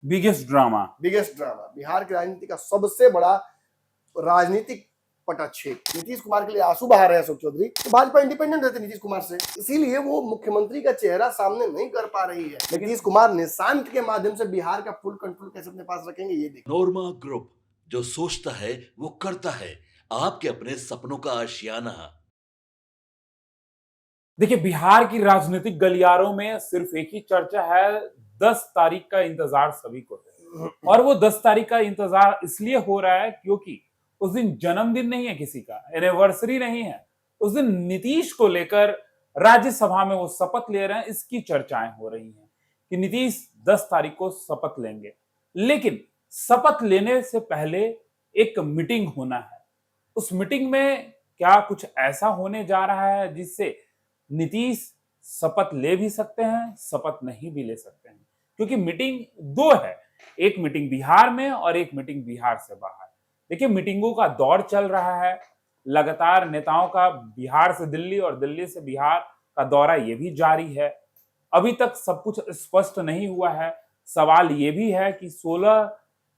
Biggest drama Bihar की राजनीति का सबसे बड़ा राजनीतिक पटाक्षेप। नीतीश कुमार के लिए आंसू बहा रहे हैं अशोक चौधरी, तो भाजपा इंडिपेंडेंट रहते नीतीश कुमार से, इसीलिए वो मुख्यमंत्री का चेहरा सामने नहीं कर पा रही है। नीतीश कुमार निशांत के माध्यम से बिहार का फुल कंट्रोल कैसे अपने पास रखेंगे, ये देखिए। नोरमा ग्रुप, जो सोचता है वो करता है, आपके अपने सपनों का आशियाना। देखिए, बिहार की राजनीतिक गलियारों में सिर्फ एक ही चर्चा है, 10 तारीख का इंतजार सभी को है। और वो 10 तारीख का इंतजार इसलिए हो रहा है क्योंकि उस दिन जन्मदिन नहीं है किसी का, एनिवर्सरी नहीं है। उस दिन नीतीश को लेकर राज्यसभा में वो शपथ ले रहे हैं, इसकी चर्चाएं हो रही हैं कि नीतीश 10 तारीख को शपथ लेंगे। लेकिन शपथ लेने से पहले एक मीटिंग होना है। उस मीटिंग में क्या कुछ ऐसा होने जा रहा है जिससे नीतीश शपथ ले भी सकते हैं, शपथ नहीं भी ले सकते हैं, क्योंकि मीटिंग दो है, एक मीटिंग बिहार में और एक मीटिंग बिहार से बाहर। देखिए, मीटिंगों का दौर चल रहा है, लगातार नेताओं का बिहार से दिल्ली और दिल्ली से बिहार का दौरा ये भी जारी है। अभी तक सब कुछ स्पष्ट नहीं हुआ है। सवाल ये भी है कि 16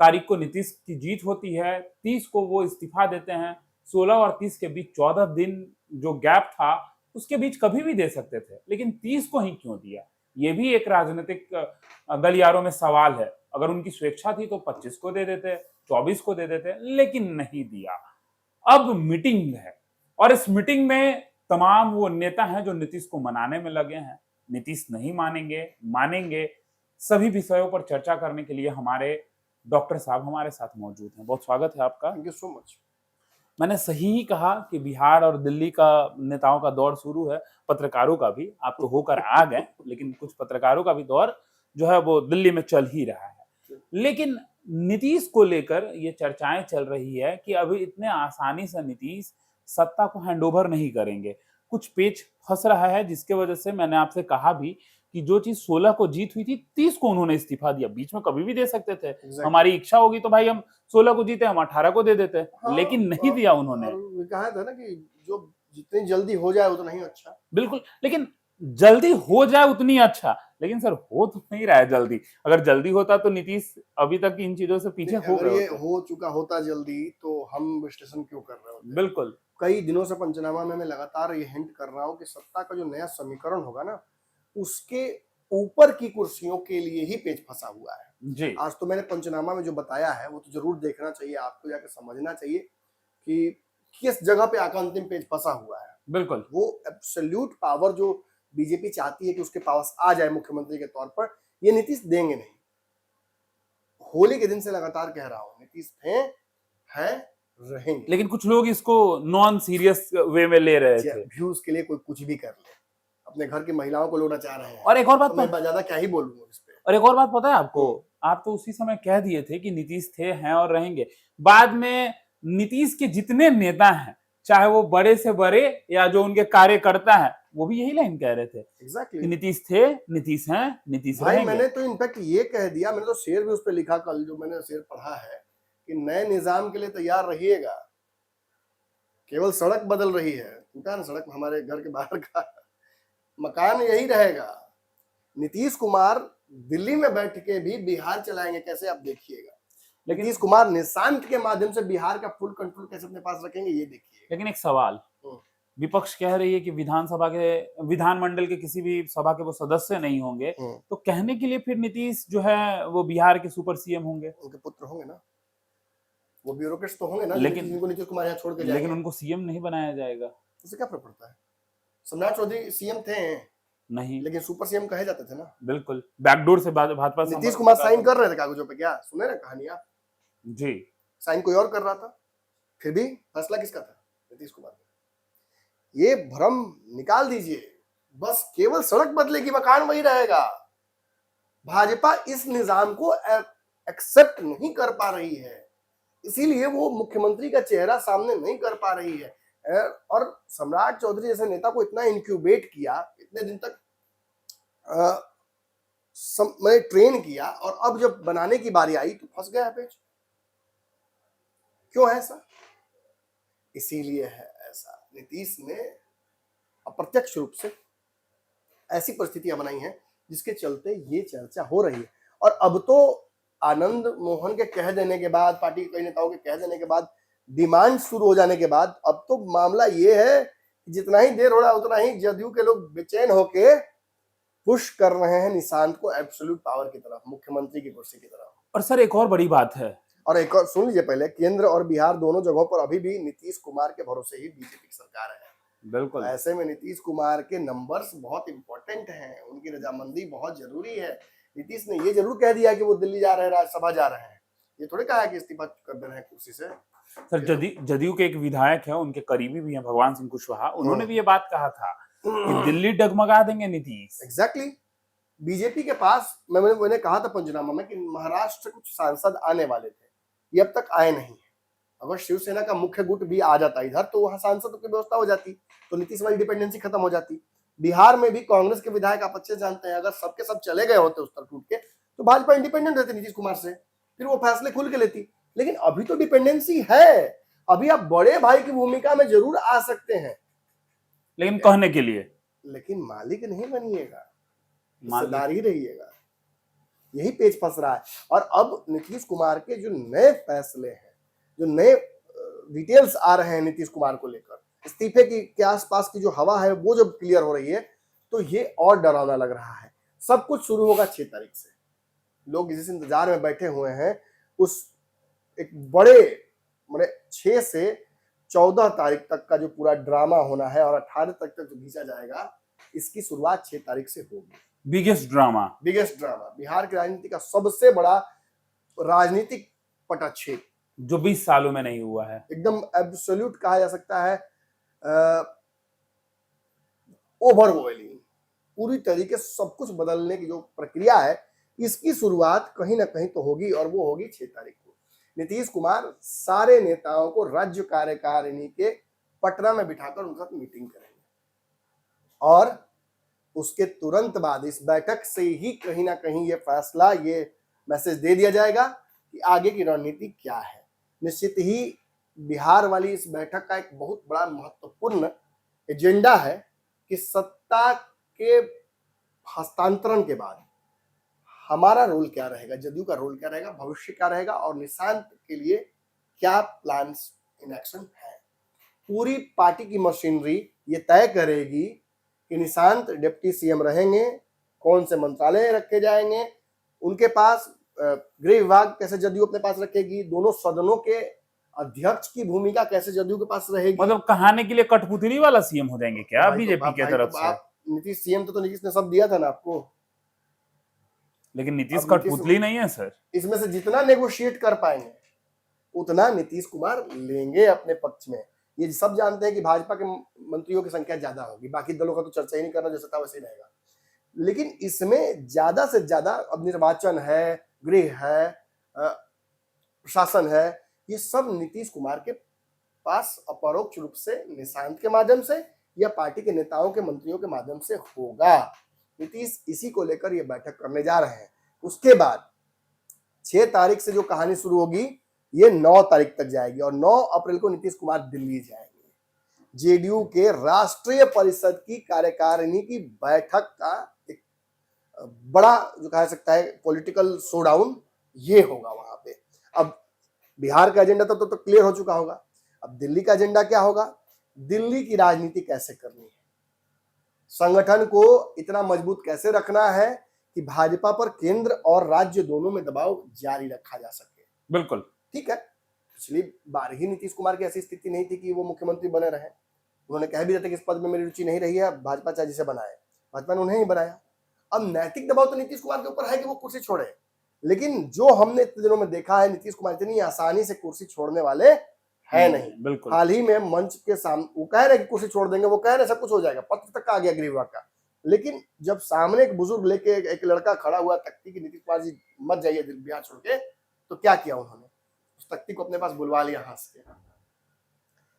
तारीख को नीतीश की जीत होती है, 30 को वो इस्तीफा देते हैं। 16 और 30 के बीच 14 दिन जो गैप था, उसके बीच कभी भी दे सकते थे, लेकिन 30 को ही क्यों दिया? ये भी एक राजनीतिक गलियारों में सवाल है। अगर उनकी स्वेच्छा थी तो 25 को दे देते, 24 को दे देते, लेकिन नहीं दिया। अब मीटिंग है और इस मीटिंग में तमाम वो नेता हैं जो नीतीश को मनाने में लगे हैं। नीतीश नहीं मानेंगे, मानेंगे, सभी विषयों पर चर्चा करने के लिए हमारे डॉक्टर साहब हमारे साथ मौजूद हैं। बहुत स्वागत है आपका। Thank you so much. मैंने सही ही कहा कि बिहार और दिल्ली का नेताओं का दौर शुरू है, पत्रकारों का भी। आप तो होकर आ गए, लेकिन कुछ पत्रकारों का भी दौर जो है वो दिल्ली में चल ही रहा है। लेकिन नीतीश को लेकर ये चर्चाएं चल रही है कि अभी इतने आसानी से नीतीश सत्ता को हैंडओवर नहीं करेंगे। कुछ पेच फंस रहा है, जिसके वजह से मैंने आपसे कहा भी कि जो चीज 16 को जीत हुई थी, 30 को उन्होंने इस्तीफा दिया। बीच में कभी भी दे सकते थे। हमारी इच्छा होगी तो भाई हम 16 को जीते, हम 18 को दे देते। हाँ, लेकिन नहीं दिया उन्होंने। कहा था ना कि जो जितनी जल्दी हो जाए उतना ही अच्छा। बिल्कुल, लेकिन जल्दी हो जाए उतनी अच्छा, लेकिन सर हो तो नहीं रहा है जल्दी। अगर जल्दी होता तो नीतीश अभी तक इन चीजों से पीछे हो अगर गए ये होते। हो चुका होता जल्दी तो हम विश्लेषण क्यों कर रहे होते? बिल्कुल, कई दिनों से पंचनामा में मैं लगातार ये हिंट कर रहा हूँ कि सत्ता का जो नया समीकरण होगा ना, उसके ऊपर की कुर्सियों के लिए ही पेच फंसा हुआ है जी। आज तो मैंने पंचनामा में जो बताया है वो तो जरूर देखना चाहिए, आपको जाकर समझना चाहिए कि किस जगह पे आका अंतिम पेज फंसा हुआ है। बिल्कुल, वो एब्सोल्यूट पावर जो बीजेपी चाहती है कि उसके पास आ जाए मुख्यमंत्री के तौर पर, ये नीतीश देंगे नहीं। होली के दिन से लगातार कह रहा हूं, नीतीश हैं रहेंगे। लेकिन कुछ लोग इसको नॉन सीरियस वे में ले रहे थे। व्यूज के लिए कोई कुछ भी कर ले, अपने घर की महिलाओं को लोग नचा रहे हैं। और एक और बात तो मैं ज्यादा क्या ही बोलूंगा इस पे। और एक और बात पता है आपको, आप तो उसी समय कह दिए थे कि नीतीश थे, हैं और रहेंगे। बाद में नीतीश के जितने नेता हैं, चाहे वो बड़े से बड़े या जो उनके कार्यकर्ता हैं, वो भी यही लाइन कह रहे थे कि नीतीश थे, नीतीश हैं, नीतीश भाई रहेंगे। मैंने तो इनफैक्ट ये कह दिया, मैंने तो शेर भी उस पर लिखा कल, जो मैंने शेर पढ़ा है कि नए निजाम के लिए तैयार रहिएगा, केवल सड़क बदल रही है। टूटा ना सड़क, हमारे घर के बाहर का मकान यही रहेगा। नीतीश कुमार दिल्ली में बैठ के भी बिहार चलाएंगे कैसे, आप देखिएगा। नीतीश कुमार निशांत के माध्यम से बिहार का फुल कंट्रोल कैसे अपने पास रखेंगे, ये देखिए। लेकिन एक सवाल, विपक्ष कह रही है कि विधानमंडल के किसी भी सभा के वो सदस्य नहीं होंगे, तो कहने के लिए फिर नीतीश जो है वो बिहार के सुपर सीएम होंगे। उनके पुत्र होंगे ना, वो ब्यूरोक्रेट्स तो होंगे ना, लेकिन नीतीश कुमार यहाँ छोड़ के जाएंगे। लेकिन उनको सीएम नहीं बनाया जाएगा। उससे क्या फर्क पड़ता है? सम्राट चौधरी सीएम थे नहीं, लेकिन सुपर सीएम कहे जाते थे ना। बिल्कुल, बैकडोर से भाजपा। नीतीश कुमार साइन कर रहे थे कागजों पे, क्या सुने ना कहानी आप? जी, साइन कोई और कर रहा था, फिर भी फैसला किसका था? नीतीश कुमार का। ये भ्रम निकाल दीजिए, बस केवल सड़क बदलेगी, मकान वही रहेगा। भाजपा इस निजाम को एक्सेप्ट नहीं कर पा रही है, इसीलिए वो मुख्यमंत्री का चेहरा सामने नहीं कर पा रही है। और सम्राट चौधरी जैसे नेता को इतना इंक्यूबेट किया, इतने दिन तक मैंने ट्रेन किया, और अब जब बनाने की बारी आई तो फंस गया है पेच। क्यों है ऐसा? इसीलिए है ऐसा, नीतीश ने अप्रत्यक्ष रूप से ऐसी परिस्थितियां बनाई हैं जिसके चलते ये चर्चा हो रही है। और अब तो आनंद मोहन के कह देने के बाद, पार्टी के कई नेताओं के कह देने के बाद, डिमांड शुरू हो जाने के बाद अब तो मामला ये है कि जितना ही देर हो रहा है उतना ही जदयू के लोग बेचैन होके पुश कर रहे हैं निशांत को एब्सोल्यूट पावर की तरफ, मुख्यमंत्री की कुर्सी की तरफ। और सर एक और बड़ी बात है, और एक और सुन लीजिए, पहले केंद्र और बिहार दोनों जगहों पर अभी भी नीतीश कुमार के भरोसे ही बीजेपी की सरकार है। बिल्कुल ऐसे में नीतीश कुमार के नंबर्स बहुत इंपॉर्टेंट हैं, उनकी रजामंदी बहुत जरूरी है। नीतीश ने ये जरूर कह दिया कि वो दिल्ली जा रहे हैं, राज्यसभा जा रहे हैं, ये थोड़ी कहा है कि इस्तीफा कर दे रहे हैं कुर्सी से। सर, जदयू के एक विधायक हैं, उनके करीबी भी हैं, भगवान सिंह कुशवाहा, उन्होंने भी ये बात कहा था कि दिल्ली डगमगा देंगे नीतीश। एग्जैक्टली। बीजेपी के पास मैंने कहा था पंचनामा में कि महाराष्ट्र कुछ सांसद आने वाले थे, ये अब तक आए नहीं। अगर शिवसेना का मुख्य गुट भी आ जाता इधर तो वहां सांसदों की व्यवस्था हो जाती, तो नीतीश वाली डिपेंडेंसी खत्म हो जाती। बिहार में भी कांग्रेस के विधायक आप अच्छे जानते हैं, अगर सबके सब चले गए होते उस तरफ टूट के, तो भाजपा इंडिपेंडेंट रहती नीतीश कुमार से, फिर वो फैसले खुल के लेती। लेकिन अभी तो डिपेंडेंसी है, अभी आप बड़े भाई की भूमिका में जरूर आ सकते हैं, लेकिन कहने के लिए, लेकिन मालिक नहीं बनिएगा, हिस्सेदार ही रहिएगा। यही पेच फंस रहा है। और अब नीतीश कुमार के जो नए फैसले हैं, जो नए डिटेल्स आ रहे हैं नीतीश कुमार को लेकर, इस्तीफे के आसपास की जो हवा है वो जब क्लियर हो रही है, तो ये और डरावना लग रहा है। सब कुछ शुरू होगा 6 तारीख से। लोग जिस इंतजार में बैठे हुए हैं, उस एक बड़े 6 से 14 तारीख तक का जो पूरा ड्रामा होना है और 18 तक जो खींचा जाएगा, इसकी शुरुआत 6 तारीख से होगी। बिगेस्ट ड्रामा बिहार की राजनीति का सबसे बड़ा राजनीतिक पटाक्षेप जो 20 सालों में नहीं हुआ है। एकदम एब्सोल्यूट कहा जा सकता है, ओवरवेलिंग, पूरी तरीके से सब कुछ बदलने की जो प्रक्रिया है, इसकी शुरुआत कहीं ना कहीं तो होगी, और वो होगी 6 तारीख को। नीतीश कुमार सारे नेताओं को राज्य कार्यकारिणी के पटना में बिठाकर उनके साथ मीटिंग करेंगे, और उसके तुरंत बाद इस बैठक से ही कहीं ना कहीं ये फैसला, ये मैसेज दे दिया जाएगा कि आगे की रणनीति क्या है। निश्चित ही बिहार वाली इस बैठक का एक बहुत बड़ा महत्वपूर्ण एजेंडा है कि सत्ता के हस्तांतरण के बाद हमारा रोल क्या रहेगा, जदयू का रोल क्या रहेगा, भविष्य क्या रहेगा, और निशांत के लिए क्या प्लान्स इन एक्शन है। पूरी पार्टी की मशीनरी ये तय करेगी कि निशांत डिप्टी सीएम रहेंगे, कौन से मंत्रालय रखे जाएंगे उनके पास, गृह विभाग कैसे जदयू अपने पास रखेगी, दोनों सदनों के अध्यक्ष की भूमिका कैसे जदयू के पास रहेगी। मतलब कहानी के लिए कठपुतली वाला सीएम हो जाएंगे क्या बीजेपी की तरफ से? नीतीश सीएम तो नीतीश ने सब दिया था ना आपको, लेकिन नीतीश कठपुतली नहीं है सर। इसमें से जितना नेगोशिएट कर पाएंगे उतना नीतीश कुमार लेंगे अपने पक्ष में। ये सब जानते हैं कि भाजपा के मंत्रियों की संख्या ज्यादा होगी, बाकी दलों का तो चर्चा ही नहीं करना, जैसा था वैसे ही रहेगा। लेकिन इसमें ज्यादा से ज्यादा अब निर्वाचन है, गृह है, प्रशासन है, ये सब नीतीश कुमार के पास अपरोक्ष रूप से निशांत के माध्यम से या पार्टी के नेताओं के मंत्रियों के माध्यम से होगा। नीतीश इसी को लेकर ये बैठक करने जा रहे हैं। उसके बाद 6 तारीख से जो कहानी शुरू होगी, ये 9 तारीख तक जाएगी, और 9 अप्रैल को नीतीश कुमार दिल्ली जाएंगे। जेडीयू के राष्ट्रीय परिषद की कार्यकारिणी की बैठक का एक बड़ा जो कहा सकता है पॉलिटिकल शोडाउन ये होगा वहां पे। अब बिहार का एजेंडा तो क्लियर हो चुका होगा, अब दिल्ली का एजेंडा क्या होगा, दिल्ली की राजनीति कैसे करनी है, संगठन को इतना मजबूत कैसे रखना है कि भाजपा पर केंद्र और राज्य दोनों में दबाव जारी रखा जा सके। बिल्कुल ठीक है, पिछली बार ही नीतीश कुमार की ऐसी स्थिति नहीं थी कि वो मुख्यमंत्री बने रहे। उन्होंने कह भी रहे थे कि इस पद में मेरी रुचि नहीं रही है, भाजपा चाहे जिसे बनाए, भाजपा ने उन्हें ही बनाया। अब नैतिक दबाव तो नीतीश कुमार के ऊपर है कि वो कुर्सी छोड़े, लेकिन जो हमने इतने दिनों में देखा है, नीतीश कुमार इतनी आसानी से कुर्सी छोड़ने वाले है नहीं। बिल्कुल। हाल ही में मंच के सामने वो कह रहे कि कुर्सी छोड़ देंगे, वो कह रहे सब कुछ हो जाएगा, पत्र तक आ गया गृह विभाग का, लेकिन जब सामने एक बुजुर्ग लेके एक लड़का खड़ा हुआ तख्ती की, नीतीश कुमार जी मत जाइए बिहार छोड़ के, तो क्या किया उन्होंने, उस तख्ती को अपने पास बुलवा लिया हंस के।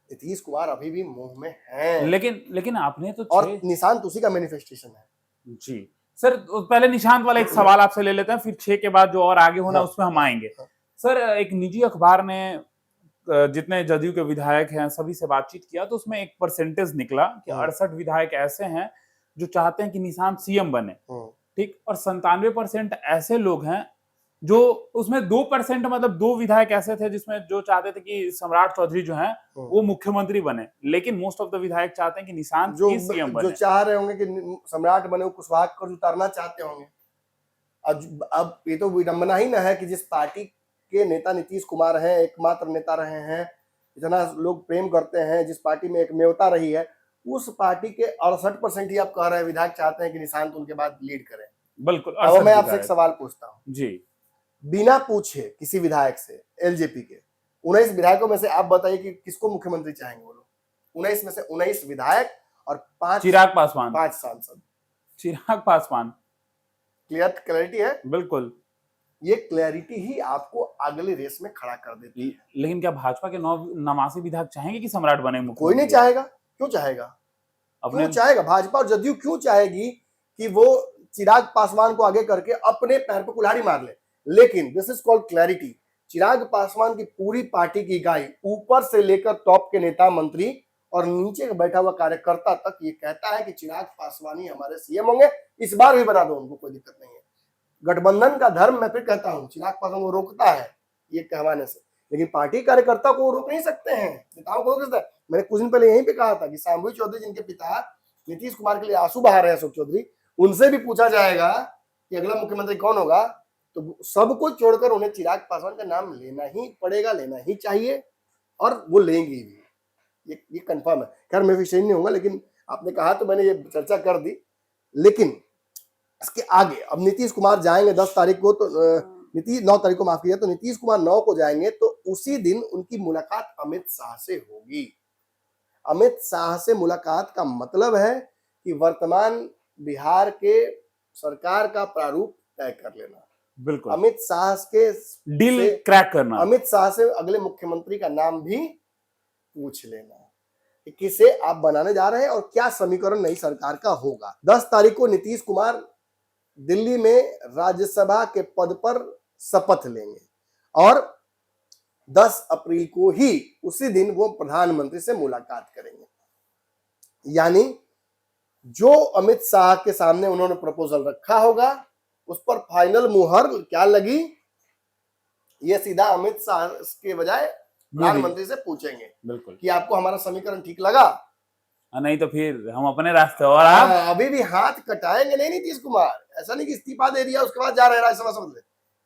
नीतीश कुमार अभी भी मुंह में है, लेकिन आपने तो और निशांत उसी का मैनिफेस्टेशन है। जी सर, पहले निशांत वाला एक सवाल आपसे ले लेते हैं, फिर 6 के बाद जो और आगे होना उसमें हम आएंगे। सर, एक निजी अखबार ने जितने जदयू के विधायक हैं सभी से बातचीत किया, तो उसमें एक परसेंटेज निकला कि 68 विधायक ऐसे हैं जो चाहते हैं कि निशांत सीएम बने, ठीक, और 97% ऐसे लोग हैं जो उसमें 2% मतलब 2 विधायक ऐसे थे जिसमें जो चाहते थे कि सम्राट चौधरी जो हैं वो मुख्यमंत्री बने, लेकिन मोस्ट ऑफ द विधायक चाहते हैं कि निशांत ही सीएम जो बने। चाह रहे होंगे कि सम्राट बने, वो कुशवाहा को उतारना चाहते होंगे। अब ये तो विडंबना ही ना है कि जिस पार्टी के नेता नीतीश कुमार हैं, एकमात्र नेता रहे हैं, इतना लोग प्रेम करते हैं, जिस पार्टी में एकमेवता रही है, उस पार्टी के 68% ही आप कह रहे हैं विधायक चाहते हैं कि निशांत उनके बाद लीड करें। बिल्कुल। अब मैं आपसे एक सवाल पूछता हूँ जी, बिना पूछे किसी विधायक से, एलजेपी के 19 विधायकों में से आप बताइए कि किसको मुख्यमंत्री चाहेंगे वो लोग? 19 में से 19 विधायक और 5 चिराग पासवान, 5 सांसद। चिराग पासवान। क्लैरिटी है? बिल्कुल। ये क्लैरिटी ही आपको अगले रेस में खड़ा कर देती है। लेकिन क्या भाजपा के 89 विधायक चाहेंगे कि सम्राट बने मुख्यमंत्री? कोई नहीं चाहेगा। क्यों चाहेगा? क्यों चाहेगा? भाजपा और जदयू क्यों चाहेगी कि वो चिराग पासवान को आगे करके अपने पैर पर कुल्हाड़ी मार ले? लेकिन this is called clarity. Chirag Paswan की पूरी पार्टी की इकाई, ऊपर से लेकर टॉप के नेता मंत्री और नीचे बैठा हुआ कार्यकर्ता तक, ये कहता है कि चिराग पासवान ही हमारे सीएम होंगे, इस बार भी बना दो उनको, कोई दिक्कत नहीं है। गठबंधन का धर्म मैं फिर कहता हूँ चिराग पासवान को रोकता है ये कहवाने से, लेकिन पार्टी कार्यकर्ता को रोक नहीं सकते हैं, नेताओं को रोक सकते हैं। मैंने कुछ दिन पहले यहीं पे कहा था कि शांभवी चौधरी जिनके पिता नीतीश कुमार के लिए आंसू बहा रहे हैं, अशोक चौधरी, उनसे भी पूछा जाएगा कि अगला मुख्यमंत्री कौन होगा, तो सब कुछ छोड़कर उन्हें चिराग पासवान का नाम लेना ही पड़ेगा, लेना ही चाहिए, और वो लेंगे भी, ये कंफर्म है। खैर मैं विषय नहीं होगा, लेकिन आपने कहा तो मैंने ये चर्चा कर दी। लेकिन इसके आगे अब नीतीश कुमार जाएंगे 10 तारीख को, तो 9 तारीख को, माफ कीजिए, तो नीतीश कुमार 9 को जाएंगे, तो उसी दिन उनकी मुलाकात अमित शाह से होगी। अमित शाह से मुलाकात का मतलब है कि वर्तमान बिहार के सरकार का प्रारूप तय कर लेना, बिल्कुल अमित शाह के डील क्रैक करना, अमित शाह से अगले मुख्यमंत्री का नाम भी पूछ लेना कि किसे आप बनाने जा रहे हैं और क्या समीकरण नई सरकार का होगा। 10 तारीख को नीतीश कुमार दिल्ली में राज्यसभा के पद पर शपथ लेंगे और 10 अप्रैल को ही उसी दिन वो प्रधानमंत्री से मुलाकात करेंगे। यानी जो अमित शाह के सामने उन्होंने प्रपोजल रखा होगा उस पर फाइनल मुहर क्या लगी, ये सीधा अमित शाह के बजाय प्रधानमंत्री से पूछेंगे बिल्कुल कि आपको हमारा समीकरण ठीक लगा, नहीं तो फिर हम अपने रास्ते। और आप अभी भी हाथ कटाएंगे नहीं नीतीश कुमार, ऐसा नहीं कि इस्तीफा दे दिया उसके बाद जा रहे हैं राज्यसभा शपथ ले।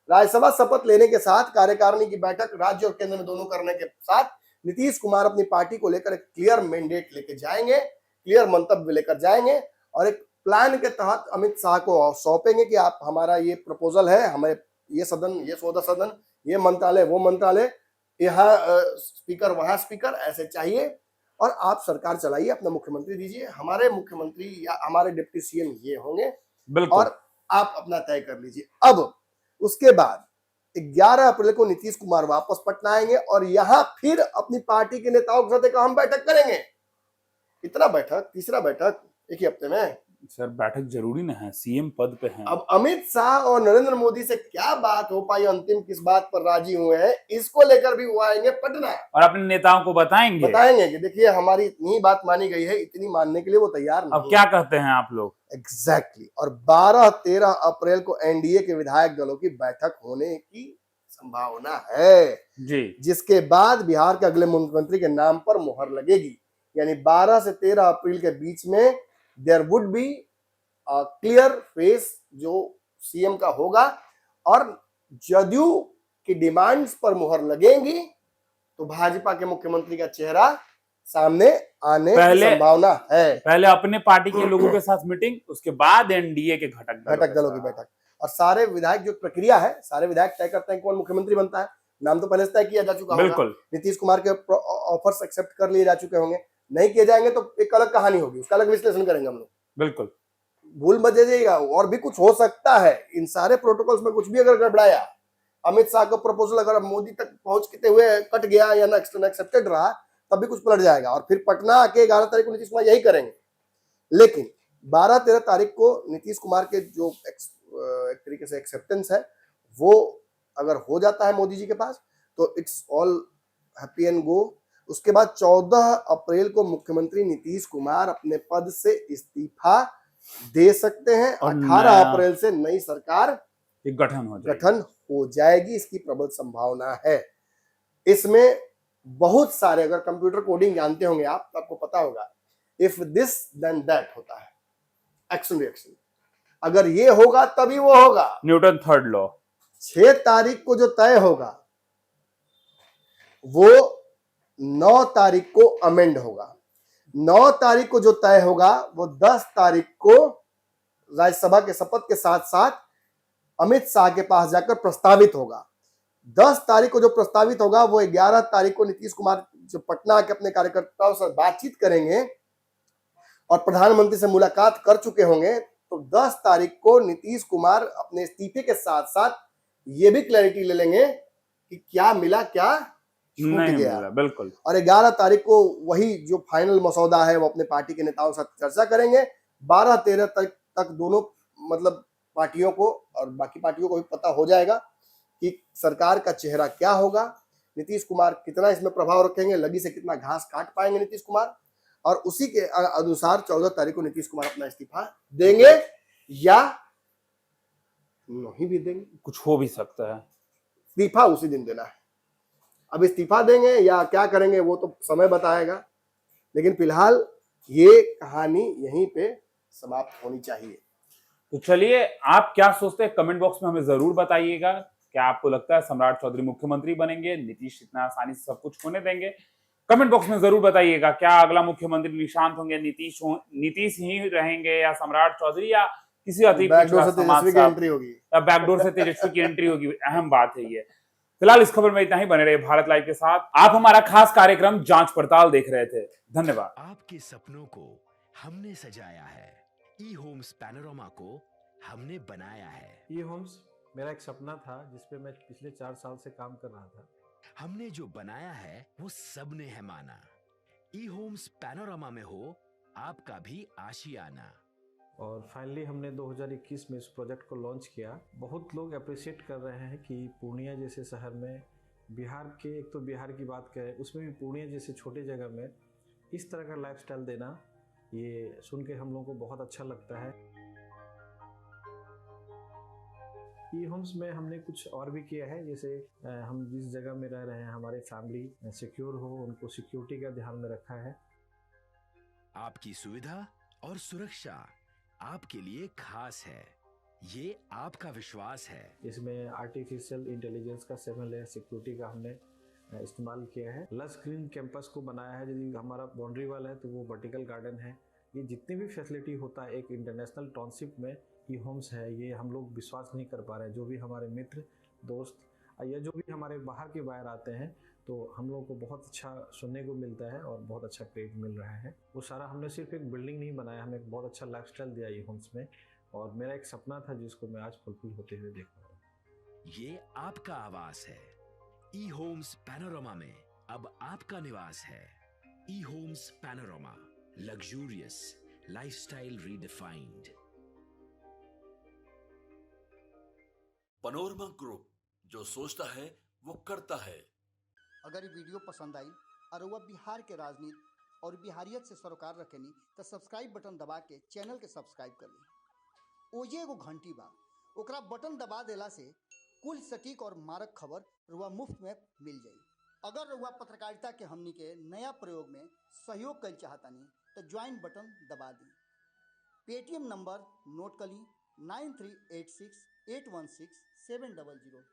राज्यसभा शपथ लेने के साथ कार्यकारिणी की बैठक राज्य और केंद्र में दोनों करने के साथ नीतीश कुमार अपनी पार्टी को लेकर एक क्लियर मैंडेट लेके जाएंगे, क्लियर मंतव्य लेकर जाएंगे और एक प्लान के तहत अमित शाह को सौंपेंगे कि आप हमारा ये प्रपोजल है, हमें ये सदन, ये 14 सदन, ये मंत्रालय, वो मंत्रालय, यहाँ स्पीकर, वहां स्पीकर, ऐसे चाहिए और आप सरकार चलाइए, अपना मुख्यमंत्री दीजिए, हमारे मुख्यमंत्री या हमारे डिप्टी सीएम ये होंगे और आप अपना तय कर लीजिए। अब उसके बाद 11 अप्रैल को नीतीश कुमार वापस पटना आएंगे और यहाँ फिर अपनी पार्टी के नेताओं के साथ एक अहम बैठक करेंगे। इतना बैठक, तीसरा बैठक एक ही हफ्ते में। सर बैठक जरूरी ना है, सीएम पद पे हैं। अब अमित शाह और नरेंद्र मोदी से क्या बात हो पाई, अंतिम किस बात पर राजी हुए हैं, इसको लेकर भी वो आएंगे पटना और अपने नेताओं को बताएंगे कि देखिए हमारी इतनी बात मानी गई है, इतनी मानने के लिए वो तैयार नहीं। अब क्या कहते हैं आप लोग? एग्जैक्टली। और 12-13 अप्रैल को एनडीए के विधायक दलों की बैठक होने की संभावना है जी, जिसके बाद बिहार के अगले मुख्यमंत्री के नाम पर मुहर लगेगी। यानी 12 से 13 अप्रैल के बीच में there would be clear face जो सीएम का होगा और जदयू की डिमांड्स पर मुहर लगेंगी तो भाजपा के मुख्यमंत्री का चेहरा सामने आने की संभावना है। पहले अपने पार्टी के लोगों के साथ मीटिंग, उसके बाद एनडीए के घटक दलों की बैठक और सारे विधायक, जो प्रक्रिया है, सारे विधायक तय करते हैं कौन मुख्यमंत्री बनता है। नाम तो पहले से तय किया जा चुका होगा, नीतीश कुमार के ऑफर्स एक्सेप्ट कर लिए जा चुके होंगे, नहीं किए जाएंगे तो एक अलग कहानी होगी, उसका अलग विश्लेषण करेंगे हम लोग। बिल्कुल, भूल मत जाइएगा, और भी कुछ हो सकता है इन सारे प्रोटोकॉल्स में, कुछ भी अगर गड़बड़ाया, अमित शाह का प्रपोजल अगर मोदी तक पहुंचते हुए कट गया या ना एक्सेप्टेड रहा, तब भी कुछ पलट जाएगा और फिर पटना आके 11 तारीख को नीतीश कुमार यही करेंगे। लेकिन 12-13 तारीख को नीतीश कुमार के जो एक तरीके से एक्सेप्टेंस है वो अगर हो जाता है मोदी जी के पास तो it's all happy and go. उसके बाद 14 अप्रैल को मुख्यमंत्री नीतीश कुमार अपने पद से इस्तीफा दे सकते हैं। 18 अप्रैल से नई सरकार गठन हो जाएगी, इसकी प्रबल संभावना है। इसमें बहुत सारे, अगर कंप्यूटर कोडिंग जानते होंगे आप तो आपको पता होगा, इफ दिस देन दैट होता है, एक्शन रिएक्शन। अगर ये होगा तभी वो होगा। Newton third law. 6 तारीख को जो तय होगा वो 9 तारीख को अमेंड होगा। 9 तारीख को जो तय होगा वो 10 तारीख को राज्यसभा के शपथ के साथ साथ अमित शाह के पास जाकर प्रस्तावित होगा। 10 तारीख को जो प्रस्तावित होगा वो 11 तारीख को नीतीश कुमार जो पटना के अपने कार्यकर्ताओं से बातचीत करेंगे और प्रधानमंत्री से मुलाकात कर चुके होंगे, तो 10 तारीख को नीतीश कुमार अपने इस्तीफे के साथ साथ ये भी क्लैरिटी ले लेंगे कि क्या मिला क्या छूट गया। बिल्कुल। और 11 तारीख को वही जो फाइनल मसौदा है वो अपने पार्टी के नेताओं के साथ चर्चा करेंगे। 12-13 तक दोनों मतलब पार्टियों को और बाकी पार्टियों को भी पता हो जाएगा कि सरकार का चेहरा क्या होगा, नीतीश कुमार कितना इसमें प्रभाव रखेंगे, लगी से कितना घास काट पाएंगे नीतीश कुमार, और उसी के अनुसार 14 तारीख को नीतीश कुमार अपना इस्तीफा देंगे या नहीं भी देंगे। कुछ हो भी सकता है। इस्तीफा उसी दिन देना है। अब इस्तीफा देंगे या क्या करेंगे वो तो समय बताएगा, लेकिन फिलहाल ये कहानी यहीं पे समाप्त होनी चाहिए। तो चलिए, आप क्या सोचते हैं कमेंट बॉक्स में हमें जरूर बताइएगा। क्या आपको लगता है सम्राट चौधरी मुख्यमंत्री बनेंगे? नीतीश इतना आसानी से सब कुछ होने देंगे? कमेंट बॉक्स में जरूर बताइएगा। क्या अगला मुख्यमंत्री निशांत होंगे, नीतीश ही रहेंगे, या सम्राट चौधरी, या किसी अति बैकडोर से तेजस्वी की एंट्री होगी, या बैकडोर से तेजस्वी की एंट्री होगी? अहम बात है ये। फिलहाल इस खबर में इतना ही। बने रहे भारत लाइव के साथ। आप हमारा खास कार्यक्रम जांच पड़ताल देख रहे थे। धन्यवाद। आपके सपनों को हमने सजाया है, ई होम्स पैनोरमा को हमने बनाया है। ई होम्स मेरा एक सपना था जिसपे मैं पिछले 4 साल से काम कर रहा था। हमने जो बनाया है वो सबने है माना। ई होम्स पैनोरमा में हो आपका भी आशियाना। और फाइनली हमने 2021 में इस प्रोजेक्ट को लॉन्च किया। बहुत लोग अप्रिशिएट कर रहे हैं कि पूर्णिया जैसे शहर में, बिहार के, एक तो बिहार की बात करें उसमें भी पूर्णिया जैसे छोटे जगह में इस तरह का लाइफस्टाइल देना, ये सुन के हम लोगों को बहुत अच्छा लगता है। ई होम्स में हमने कुछ और भी किया है, जैसे हम जिस जगह में रह रहे हैं हमारे फैमिली सिक्योर हो, उनको सिक्योरिटी का ध्यान में रखा है। आपकी सुविधा और सुरक्षा आपके लिए खास है, ये आपका विश्वास है। इसमें आर्टिफिशियल इंटेलिजेंस का 7 लेयर सिक्योरिटी का हमने इस्तेमाल किया है। लस ग्रीन कैंपस को बनाया है। यदि हमारा बाउंड्री वाल है तो वो वर्टिकल गार्डन है। ये जितनी भी फैसिलिटी होता है एक इंटरनेशनल टाउनशिप में ई होम्स है, ये हम लोग विश्वास नहीं कर पा रहे हैं। जो भी हमारे मित्र दोस्त या जो भी हमारे बाहर के बाहर आते हैं तो हम लोगों को बहुत अच्छा सुनने को मिलता है और बहुत अच्छा क्रेडिट मिल रहा है। वो सारा हमने सिर्फ एक बिल्डिंग नहीं बनाया, हमें एक बहुत अच्छा लाइफस्टाइल दिया ई होम्स में, और मेरा एक सपना था जिसको मैं आज फुलफिल होते हुए देख पा रहा हूँ। ये आपका आवास है। ई होम्स पैनोरमा में अब आपका निवास है। E Homes Panorama, luxurious lifestyle redefined. Panorama group, जो सोचता है वो करता है। अगर ये वीडियो पसंद आई और वह बिहार के राजनीति और बिहारियत से सरोकार रखेनी तो सब्सक्राइब बटन दबा के चैनल के सब्सक्राइब कर ली। ओजे एगो घंटी बा, ओकरा बटन दबा देला से कुल सटीक और मारक खबर रुआ मुफ्त में मिल जाई। अगर रुआ पत्रकारिता के हमनी के नया प्रयोग में सहयोग कर चाहतानी तो ज्वाइन बटन दबा दी। पेटीएम नंबर नोट कर ली 9386816700।